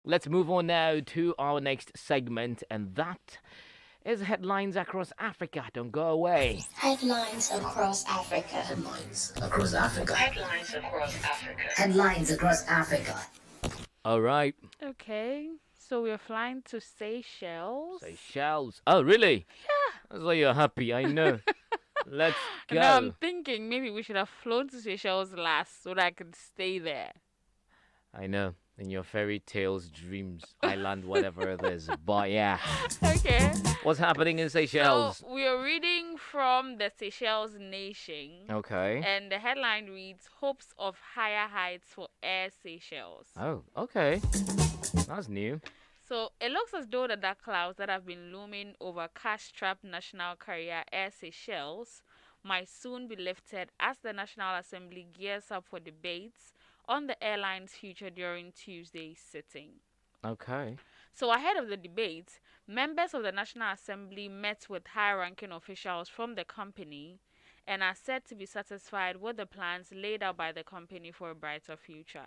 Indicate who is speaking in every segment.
Speaker 1: Let's move on now to our next segment, and that is headlines across Africa. Don't go away.
Speaker 2: Headlines across Africa.
Speaker 3: Headlines across Africa.
Speaker 2: Headlines across Africa.
Speaker 3: Headlines across Africa.
Speaker 1: All right.
Speaker 4: Okay, so we're flying to Seychelles.
Speaker 1: Seychelles. Oh, really?
Speaker 4: Yeah.
Speaker 1: That's why you're happy. I know. Let's go.
Speaker 4: Now I'm thinking maybe we should have flown to Seychelles last so that I could stay there.
Speaker 1: I know. In your fairy tales, dreams, island, whatever it is. But yeah.
Speaker 4: Okay.
Speaker 1: What's happening in Seychelles?
Speaker 4: So we are reading from the Seychelles Nation.
Speaker 1: Okay.
Speaker 4: And the headline reads, Hopes of Higher Heights for Air Seychelles.
Speaker 1: Oh, okay. That's new.
Speaker 4: So it looks as though the dark clouds that have been looming over cash-strapped national carrier Air Seychelles might soon be lifted as the National Assembly gears up for debates on the airline's future during Tuesday's sitting.
Speaker 1: Okay.
Speaker 4: So ahead of the debate, members of the National Assembly met with high-ranking officials from the company and are said to be satisfied with the plans laid out by the company for a brighter future.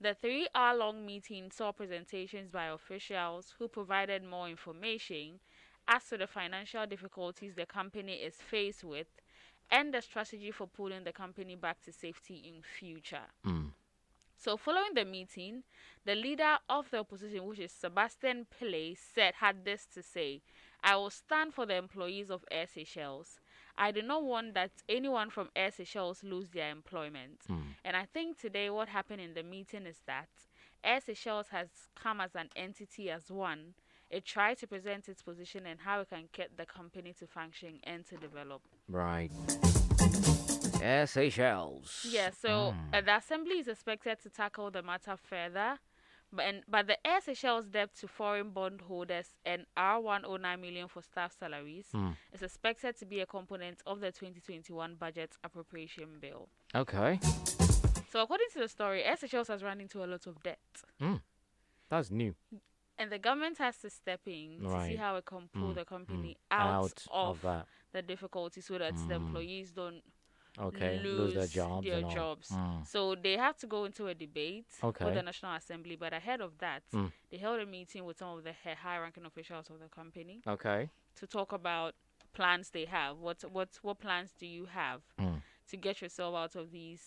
Speaker 4: The 3-hour-long meeting saw presentations by officials who provided more information as to the financial difficulties the company is faced with and the strategy for pulling the company back to safety in future. So following the meeting, the leader of the opposition, which is Sebastian Pillay, had this to say: I will stand for the employees of Air Seychelles. I do not want that anyone from Air Seychelles lose their employment. And I think today what happened in the meeting is that Air Seychelles has come as an entity as one. It tried to present its position and how it can get the company to function and to develop.
Speaker 1: Right. Air Seychelles.
Speaker 4: Yeah, so the assembly is expected to tackle the matter further, but the Air Seychelles debt to foreign bondholders and R109 million for staff salaries is expected to be a component of the 2021 budget appropriation bill.
Speaker 1: Okay.
Speaker 4: So according to the story, Air Seychelles has run into a lot of debt.
Speaker 1: That's new.
Speaker 4: And the government has to step in to see how it can pull the company out of
Speaker 1: that.
Speaker 4: the difficulty so that the employees don't
Speaker 1: lose their jobs. and all.
Speaker 4: So they have to go into a debate
Speaker 1: Okay.
Speaker 4: with the National Assembly. But ahead of that, they held a meeting with some of the high-ranking officials of the company
Speaker 1: Okay.
Speaker 4: to talk about plans they have. What plans do you have to get yourself out of these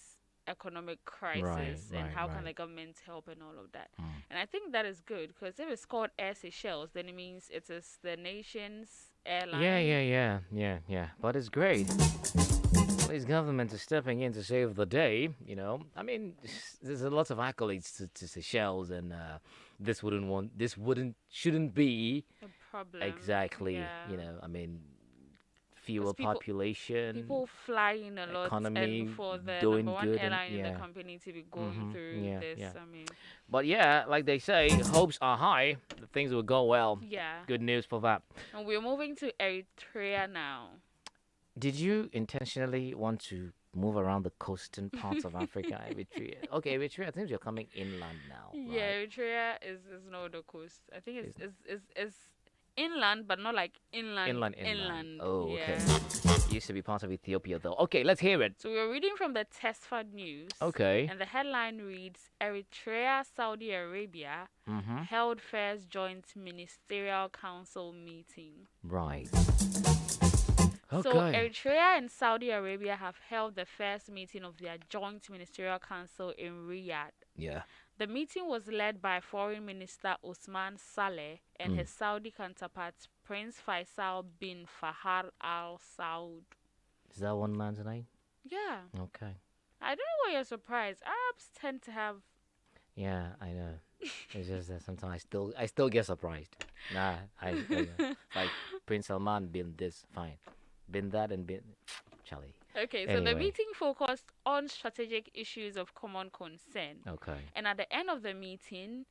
Speaker 4: economic crisis, and how can the government help and all of that? And I think that is good, because if it's called Air Seychelles, then it means it is the nation's airline.
Speaker 1: Yeah. But it's great. This government is stepping in to save the day. I mean, there's a lot of accolades to Seychelles, and shouldn't be
Speaker 4: A problem.
Speaker 1: exactly.
Speaker 4: Yeah.
Speaker 1: I mean, fewer
Speaker 4: 'Cause
Speaker 1: population.
Speaker 4: People fly in a lot,
Speaker 1: Economy
Speaker 4: and for the
Speaker 1: doing
Speaker 4: number one
Speaker 1: good and-
Speaker 4: airline in
Speaker 1: yeah.
Speaker 4: the company to be going through this,
Speaker 1: yeah.
Speaker 4: I mean,
Speaker 1: But yeah, like they say, hopes are high. Things will go well.
Speaker 4: yeah.
Speaker 1: Good news for that.
Speaker 4: And we're moving to Eritrea now.
Speaker 1: Did you intentionally want to move around the coastal parts of Africa, Eritrea? Okay, Eritrea, I think you're coming inland now.
Speaker 4: Yeah,
Speaker 1: right?
Speaker 4: Eritrea is not the coast. I think it's inland, but not like inland.
Speaker 1: Inland. Oh, okay.
Speaker 4: Yeah.
Speaker 1: Used to be part of Ethiopia, though. Okay, let's hear it.
Speaker 4: So we're reading from the Tesfad News.
Speaker 1: Okay.
Speaker 4: And the headline reads, Eritrea, Saudi Arabia
Speaker 1: Mm-hmm.
Speaker 4: held first joint ministerial council meeting.
Speaker 1: Right.
Speaker 4: So
Speaker 1: Okay.
Speaker 4: Eritrea and Saudi Arabia have held the first meeting of their joint ministerial council in Riyadh.
Speaker 1: Yeah.
Speaker 4: The meeting was led by Foreign Minister Osman Saleh and his Saudi counterpart Prince Faisal bin Fahad Al Saud.
Speaker 1: Is that one man's name?
Speaker 4: Yeah.
Speaker 1: Okay.
Speaker 4: I don't know why you're surprised. Arabs tend to have...
Speaker 1: Yeah, I know. It's just that sometimes I still get surprised. Nah, like Prince Salman been this, fine. Been that and been Charlie.
Speaker 4: Okay, so
Speaker 1: Anyway.
Speaker 4: the meeting focused on strategic issues of common concern.
Speaker 1: Okay.
Speaker 4: And at the end of the meeting,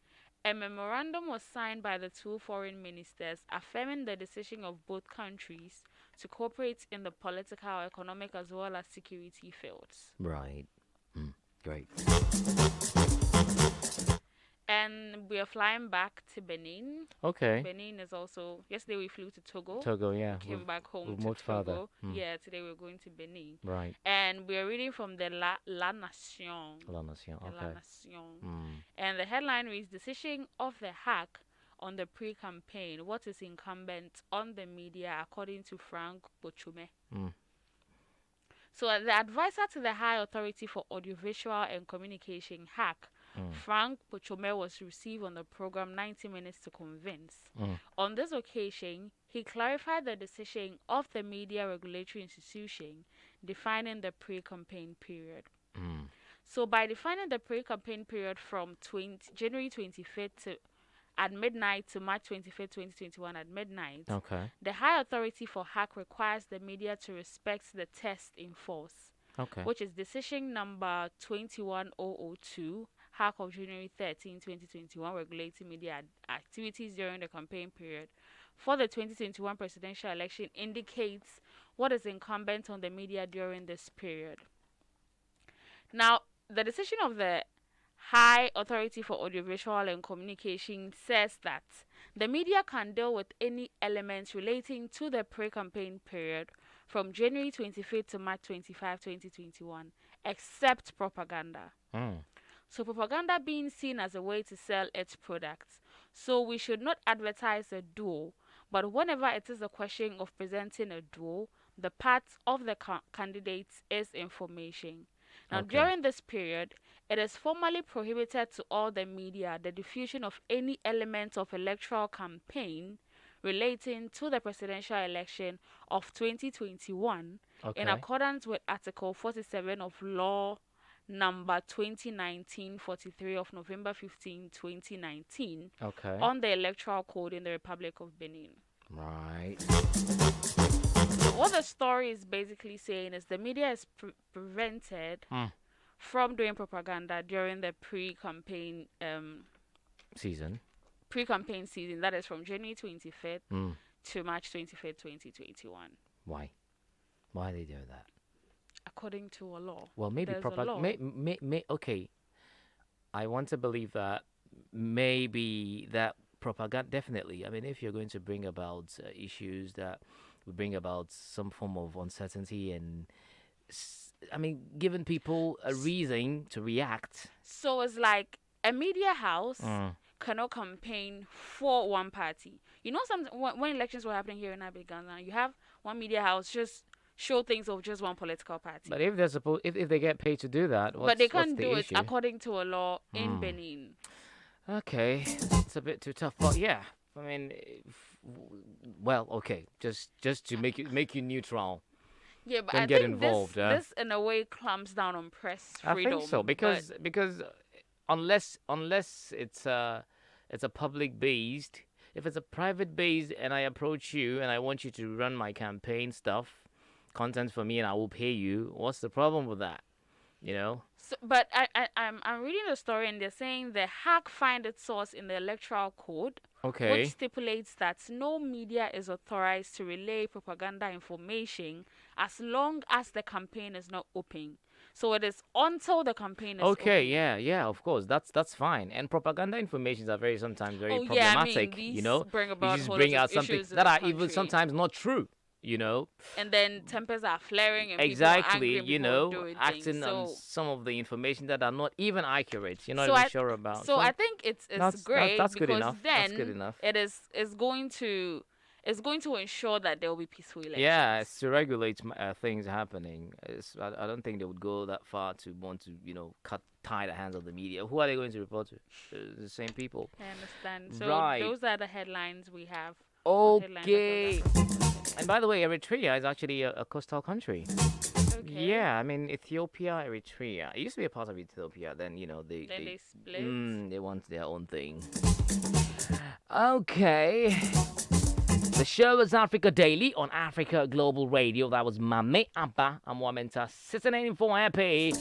Speaker 4: a memorandum was signed by the two foreign ministers affirming the decision of both countries to cooperate in the political, economic, as well as security fields.
Speaker 1: Right. Great.
Speaker 4: then we are flying back to Benin.
Speaker 1: Okay.
Speaker 4: Benin is also. Yesterday we flew to Togo.
Speaker 1: Togo, yeah.
Speaker 4: Came back home
Speaker 1: we've
Speaker 4: to
Speaker 1: moved further.
Speaker 4: Togo.
Speaker 1: Mm.
Speaker 4: Yeah, today we're going to Benin.
Speaker 1: Right.
Speaker 4: And we're reading from the La Nation.
Speaker 1: La Nation.
Speaker 4: The
Speaker 1: Okay.
Speaker 4: La Nation.
Speaker 1: Mm.
Speaker 4: And the headline reads, Decision of the hack on the pre-campaign. What is incumbent on the media, according to Frank Bochume.
Speaker 1: Mm.
Speaker 4: So the advisor to the High Authority for Audiovisual and Communication, hack, Frank Bochume, was received on the program 90 Minutes to Convince. On this occasion, he clarified the decision of the media regulatory institution defining the pre-campaign period. So by defining the pre-campaign period from January 25th at midnight to March 25th, 2021 at midnight,
Speaker 1: Okay.
Speaker 4: the High Authority for Hack requires the media to respect the test in force,
Speaker 1: Okay.
Speaker 4: which is decision number 21002, Hack of January 13, 2021, regulating media activities during the campaign period for the 2021 presidential election, indicates what is incumbent on the media during this period. Now, the decision of the High Authority for Audiovisual and Communication says that the media can deal with any elements relating to the pre-campaign period from January 25th to March 25, 2021, except propaganda. So propaganda being seen as a way to sell its products. So we should not advertise a duel, but whenever it is a question of presenting a duel, the part of the candidates is information. Now, during this period, it is formally prohibited to all the media the diffusion of any element of electoral campaign relating to the presidential election of 2021 in accordance with Article 47 of Law Number 2019-43 of November 15, 2019 on the Electoral Code in the Republic of Benin.
Speaker 1: Right.
Speaker 4: So what the story is basically saying is the media is prevented from doing propaganda during the pre-campaign
Speaker 1: season.
Speaker 4: Pre-campaign season, that is from January 25th to March 25th, 2021.
Speaker 1: Why? Why they do that?
Speaker 4: According to a law.
Speaker 1: Well, maybe
Speaker 4: There's a law.
Speaker 1: okay. I want to believe that maybe that propaganda, definitely. I mean, if you're going to bring about issues that would bring about some form of uncertainty and, I mean, giving people a reason to react.
Speaker 4: So it's like a media house cannot campaign for one party. You know, when elections were happening here in Abidjan, you have one media house just show things of just one political party.
Speaker 1: But if they're supposed, if they get paid to do that,
Speaker 4: but they can't do
Speaker 1: issue?
Speaker 4: it according to a law in Benin.
Speaker 1: Okay, it's a bit too tough, but yeah, I mean, well, okay, just to make you neutral.
Speaker 4: Yeah, but
Speaker 1: Don't
Speaker 4: I
Speaker 1: get
Speaker 4: think
Speaker 1: involved,
Speaker 4: this in a way clamps down on press freedom.
Speaker 1: I think so because unless it's a public based, if it's a private based, and I approach you and I want you to run my campaign stuff, content for me, and I will pay you, what's the problem with that? You know.
Speaker 4: So, but I'm reading the story and they're saying the hack find its source in the Electoral Code, which stipulates that no media is authorized to relay propaganda information as long as the campaign is not open. So it is until the campaign is open.
Speaker 1: Yeah, of course, that's fine. And propaganda informations are sometimes very problematic.
Speaker 4: Yeah, I mean, these
Speaker 1: you know,
Speaker 4: bring about
Speaker 1: you just bring out something that are even
Speaker 4: country.
Speaker 1: sometimes not true. You know,
Speaker 4: and then tempers are flaring and
Speaker 1: exactly,
Speaker 4: people are angry,
Speaker 1: you know,
Speaker 4: acting
Speaker 1: on some of the information that are not even accurate. You're not
Speaker 4: so
Speaker 1: even sure about.
Speaker 4: So I think it's great
Speaker 1: that's
Speaker 4: because
Speaker 1: good enough.
Speaker 4: then
Speaker 1: that's good enough.
Speaker 4: It's going to ensure that there will be peaceful elections.
Speaker 1: Yeah, it's to regulate things happening. I don't think they would go that far to want to tie the hands of the media. Who are they going to report to? The same people.
Speaker 4: I understand. So those are the headlines we have.
Speaker 1: Okay. And by the way, Eritrea is actually a coastal country.
Speaker 4: Okay.
Speaker 1: Yeah, I mean Ethiopia, Eritrea. It used to be a part of Ethiopia. Then
Speaker 4: they split.
Speaker 1: They want their own thing. Okay. The show is Africa Daily on Africa Global Radio. That was Maame Aba. I'm Wamenta sitting in for happy.